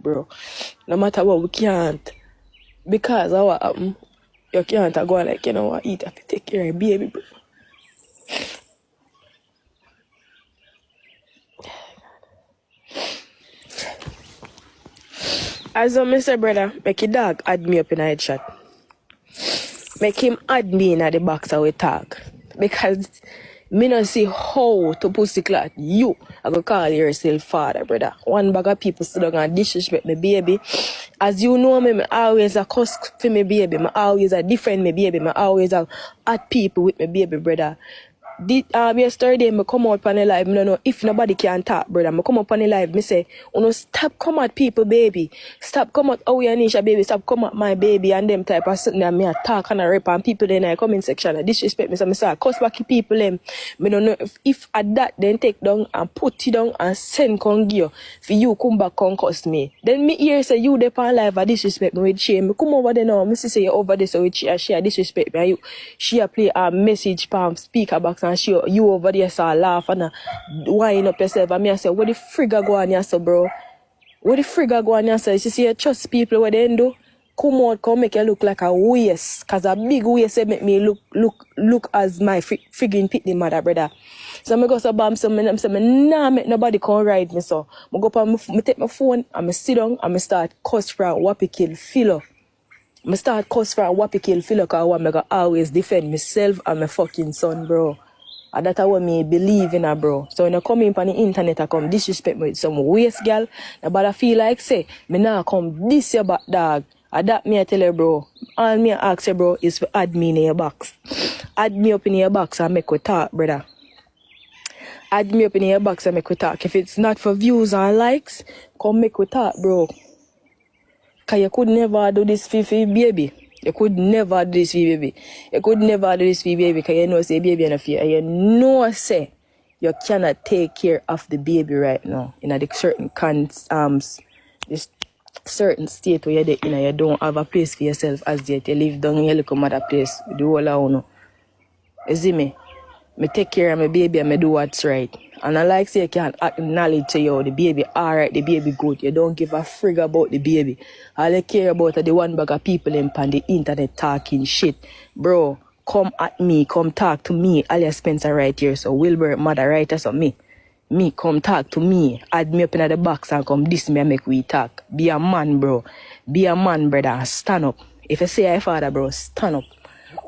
bro. No matter what, we can't. Because of what happened, you can't go like, you know what, eat have to take care of baby, bro. As I say, brother, make your dog add me up in a headshot. Make him add me in the box and we talk. Because me not see how to pussy clot you. I go call yourself father, brother. One bag of people still gonna disrespect me baby. As you know me always a cuss for me baby. Me always a defend me baby. Me always a at people with me baby, brother. Yesterday, I come out on the live, I don't know if nobody can talk, brother. I come up on the live, I say, stop come at people, baby. Stop come at Anisha, baby. Stop come at my baby and them type of something that me attack and I rap and people in the comment section and disrespect me. So I say, cuss back people them. I don't know if at that, then take down and put it down and send con gear for you come back con cuss me. Then me hear say you dey on live and disrespect me with shame. Me come over there now, me say you over there so with she disrespect me and you she play a message palm speaker box and she you over there so laugh and wind up yourself and me I say what the frigga go on here so bro? What the frigga go on here so? You see you trust people what they do? Come out come make you look like a waste cause a big waste make me look as my friggin' pitney mother brother. So I go so bam so me say nah make nobody come ride me so. I go up and me take my phone and I sit down and I start cuss for a whoppy kill filler. I start cuss for a whoppy kill filler cause I go always defend myself and my fucking son bro. And that's what me believe in bro. So when I come in on the internet I come disrespect me with some waste girl, but I feel like say me now come this your back dog. And that me I tell you bro. All me I ask you bro is to add me in your box. Add me up in your box and make we talk brother. Add me up in your box and make we talk. If it's not for views and likes, come make we talk bro. Cause you could never do this for baby. You could never do this for baby. You could never do this for baby because you know say baby and fear. And you know say you cannot take care of the baby right now. In a certain this certain state where you're in, you don't have a place for yourself as yet. You live down in your little mother place with the whole of you. You see me? Me take care of my baby and me do what's right. And I like say you can't acknowledge to you the baby alright, the baby good. You don't give a frig about the baby. All you care about are the one bag of people in on the internet talking shit. Bro, come at me, come talk to me. Alia Spencer right here, so Wilbur mother right here, so me. Me, come talk to me. Add me up in the box and come diss me and make we talk. Be a man, bro. Be a man, brother. Stand up. If you say I father, bro, stand up.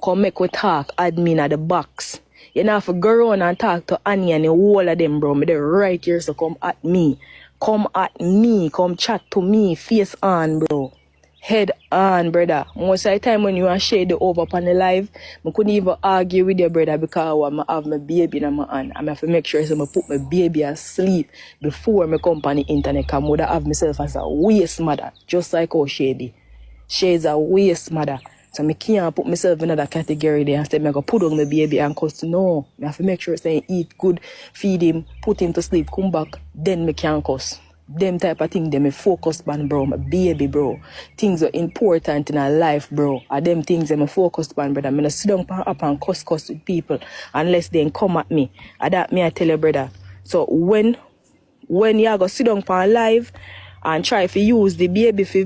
Come make we talk. Add me in the box. You know, if you go around and talk to Annie and the whole of them, bro, me they're right here, so come at me. Come at me. Come chat to me. Face on, bro. Head on, brother. Most of the time when you are shade over upon the live, I couldn't even argue with your brother because I have my baby in my hand. I have to make sure so I put my baby asleep before I come on the internet because I would have myself as a waste mother, just like how Shady. She's a waste mother. So I can't put myself in another category there and say I go put on my baby and cuss. No. I have to make sure say eat good, feed him, put him to sleep, come back, then I can cuss. Them type of thing, them me focus on, bro. My baby, bro. Things are important in our life, bro. Are them things them me focus on, brother. I'm not sit down up and cuss with people unless they come at me. And that me I tell you, brother. So when you go sit down live and try to use the baby for